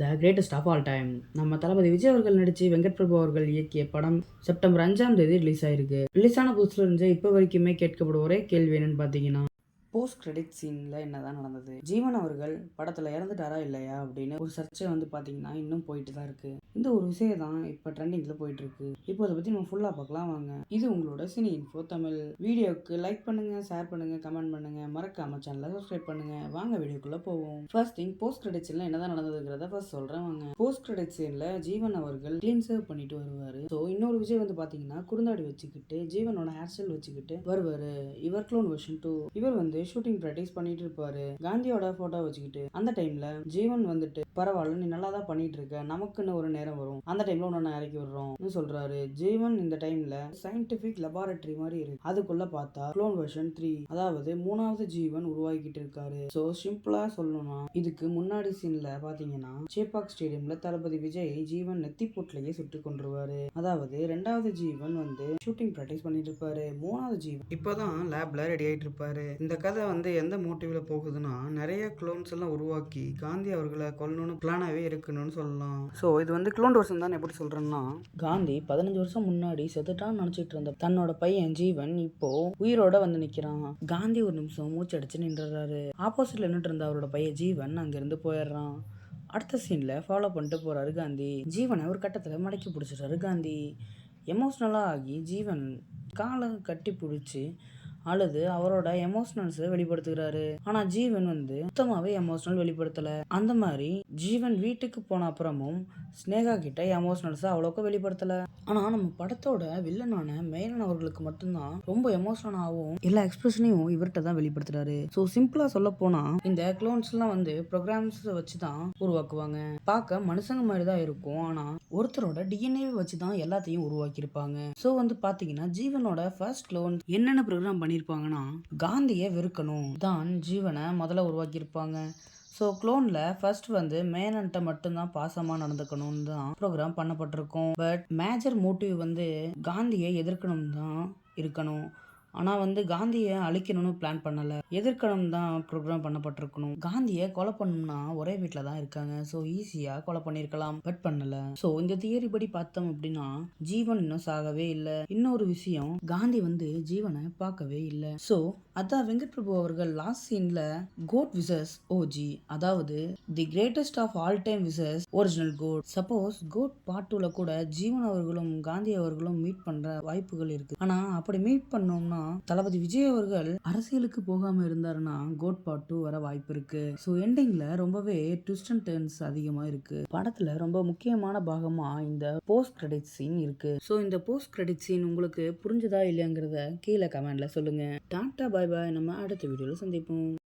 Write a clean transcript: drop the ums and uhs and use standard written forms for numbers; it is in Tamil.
The greatest of all time. நம்ம தளபதி விஜய் அவர்கள் நடிச்சு வெங்கட் பிரபு அவர்கள் இயக்கிய படம் செப்டம்பர் 5ஆம் தேதி ரிலீஸ் ஆயிருக்கு. ரிலீஸ் ஆன புதுசுல இருந்து இப்போ வரைக்குமே கேட்கப்படும் ஒரே கேள்வி என்னன்னு பார்த்தீங்கன்னா, போஸ்ட் கிரெடிட் சீன்ல என்னதான் நடந்தது, ஜீவன் அவர்கள் படத்துல இறந்துட்டாரா இல்லையா அப்படின்னு ஒரு சர்ச்சை பார்த்தீங்கன்னா இன்னும் போயிட்டு தான் இருக்கு. இந்த ஒரு விஷயம் தான் இப்போ ட்ரெண்டிங்ல போயிட்டு இருக்கு. இப்போ அதை பத்தி நம்ம ஃபுல்லா பார்க்கலாம் வாங்க. இது உங்களோட சினி இன்ஃபோ தமிழ். வீடியோக்கு லைக் பண்ணுங்க, ஷேர் பண்ணுங்க, கமெண்ட் பண்ணுங்க, மறக்காம சேனலை சப்ஸ்கிரைப் பண்ணுங்க. வாங்க வீடியோக்குள்ள போவோம். ஃபர்ஸ்ட் திங், போஸ்ட் கிரெடிட் சீன்ல என்னதான் நடந்ததுங்கிறத ஃபர்ஸ்ட் சொல்றேன் வாங்க. போஸ்ட் கிரெடிட் சீன்ல ஜீவன் அவர்கள் கிளீன் சேவ் பண்ணிட்டு வருவாரு. ஸோ இன்னொரு விஷயம் பாத்தீங்கன்னா, குறுந்தாடி வச்சுக்கிட்டு ஜீவனோட ஹேர் ஸ்டைல் வச்சுக்கிட்டு வருவாரு. இவர் க்ளோன் வெர்ஷன் 2. இவர் ஷூட்டிங் பிராக்டிஸ் பண்ணிட்டு இருப்பாரு காந்தியோட போட்டோ வச்சுக்கிட்டு. அந்த டைம்ல ஜீவன் பரவாயில்ல, நீ நல்லா தான் பண்ணிட்டு இருக்க, நமக்குன்னு ஒரு நேரம் வரும், அந்த டைம்ல உன்னை இறக்கி விடுறோம் சொல்றாரு. ஜீவன் இந்த டைம்ல சயின்டிபிக் லெபார்டரி மாதிரி இருக்கு. அதுக்குள்ள பார்த்தா க்ளோன் வெர்ஷன் 3, அதாவது 3வது ஜீவன் உருவாக்கிட்டு இருக்காரு. சோ சிம்பிளா சொல்லணும்னா, இதுக்கு முன்னாடி சீன்ல பாத்தீங்கன்னா சேப்பாக் ஸ்டேடியம்ல தளபதி விஜய் ஜீவன் நெத்தி போட்லயே சுட்டு கொண்டுருவாரு. அதாவது 2வது ஜீவன் ஷூட்டிங் பிராக்டிஸ் பண்ணிட்டு இருப்பாரு. 3வது ஜீவன் இப்பதான் லேப்ல ரெடி ஆயிட்டு இருப்பாரு. இந்த கதை எந்த மோட்டிவ்ல போகுதுன்னா, நிறைய க்ளோன்ஸ் எல்லாம் உருவாக்கி காந்தி அவர்களை கொல்லணும்னு பிளானாவே இருக்கணும்னு சொல்லலாம். ஸோ இது க்ளோன் வருஷம் தான். எப்படி சொல்றேன்னா, காந்தி 15 வருஷம் முன்னாடி செத்துட்டான்னு நினைச்சிட்டு இருந்த தன்னோட பையன் ஜீவன் இப்போ உயிரோட நிக்கிறான். காந்தி ஒரு நிமிஷம் மூச்சு அடிச்சு நின்றுறாரு. ஆப்போசிட்ல நின்றுட்டு இருந்த அவரோட பையன் ஜீவன் அங்கிருந்து போயிடுறான். அடுத்த சீன்ல ஃபாலோ பண்ணிட்டு போறாரு காந்தி. ஜீவனை ஒரு கட்டத்துல மடக்கி பிடிச்சிட்டாரு காந்தி. எமோஷ்னலா ஆகி ஜீவன் காலை கட்டி பிடிச்சி அழுது அவரோட எமோஷனல்ஸை வெளிப்படுத்துகிறாரு. ஆனா ஜீவன் சுத்தமாவே எமோஷனல் வெளிப்படுத்தல. அந்த மாதிரி ஜீவன் வீட்டுக்கு போன அப்புறமும் ஸ்னேகா கிட்ட எமோஷனல்ஸை அவ்வளோக்கு வெளிப்படுத்தல. ஆனா நம்ம படத்தோட வில்லனான மேனன் அவர்களுக்கு மட்டும்தான் ரொம்ப எமோஷனலாகவும் எல்லா எக்ஸ்பிரஷனையும் இவர்கிட்ட தான் வெளிப்படுத்துறாரு. ஸோ சிம்பிளா சொல்ல போனா, இந்த க்ளோன்ஸ் எல்லாம் ப்ரோக்ராம்ஸ் வச்சுதான் உருவாக்குவாங்க. பார்க்க மனுஷங்க மாதிரி தான் இருக்கும். ஆனா ஒருத்தரோட டிஎன்ஏ வச்சுதான் எல்லாத்தையும் உருவாக்கி இருப்பாங்க. ஸோ பாத்தீங்கன்னா, ஜீவனோட ஃபர்ஸ்ட் க்ளோன் என்னென்ன ப்ரோக்ராம் பண்ணியிருப்பாங்கன்னா, காந்தியை வெறுக்கணும் தான் ஜீவனை முதல்ல உருவாக்கியிருப்பாங்க. ஸோ க்ளோனில் ஃபர்ஸ்ட் மேனன்ட்ட மட்டும்தான் பாசமாக நடந்துக்கணும்னு தான் ப்ரோக்ராம் பண்ணப்பட்டிருக்கும். பட் மேஜர் மோட்டிவ் காந்தியை எதிர்க்கணும் தான் இருக்கணும். ஆனால் காந்தியை அழிக்கணும்னு பிளான் பண்ணலை, எதிர்க்கணும் தான் ப்ரோக்ராம் பண்ணப்பட்டிருக்கணும். காந்தியை கொலை பண்ணணும்னா ஒரே வீட்டில் தான் இருக்காங்க. ஸோ ஈஸியாக கொலை பண்ணியிருக்கலாம், பட் பண்ணலை. ஸோ இந்த தியரி படி பார்த்தோம் அப்படின்னா, ஜீவன் இன்னும் சாகவே இல்லை. இன்னொரு விஷயம், காந்தி ஜீவனை பார்க்கவே இல்லை. ஸோ அதான் வெங்கட் பிரபு அவர்கள் லாஸ்ட் சீன்ல கோட் விசஸ் ஓஜி, அதாவது the greatest of all time விசஸ் original GOAT. Suppose GOAT part 2ல கூட ஜீவன் அவர்களும் காந்தி அவர்களும் மீட் பண்ற வாய்ப்புகள் இருக்கு. ஆனா அப்படி மீட் பண்ணோம்னா தளபதி விஜய் அவர்கள் அரசியலுக்கு போகாம இருந்தாருன்னா கோட் பார்ட் 2 வர வாய்ப்பு இருக்கு. ஸோ எண்டிங்ல ரொம்பவே ட்விஸ்ட் அண்ட் டர்ன்ஸ் அதிகமா இருக்கு. படத்துல ரொம்ப முக்கியமான பாகமா இந்த போஸ்ட் கிரெடிட் சீன் இருக்கு. ஸோ இந்த போஸ்ட் கிரெடிட் சீன் உங்களுக்கு புரிஞ்சதா இல்லையாங்கிறத கீழே கமெண்ட்ல சொல்லுங்க. டாடா, பாய் பாய். நம்ம அடுத்த வீடியோல சந்திப்போம்.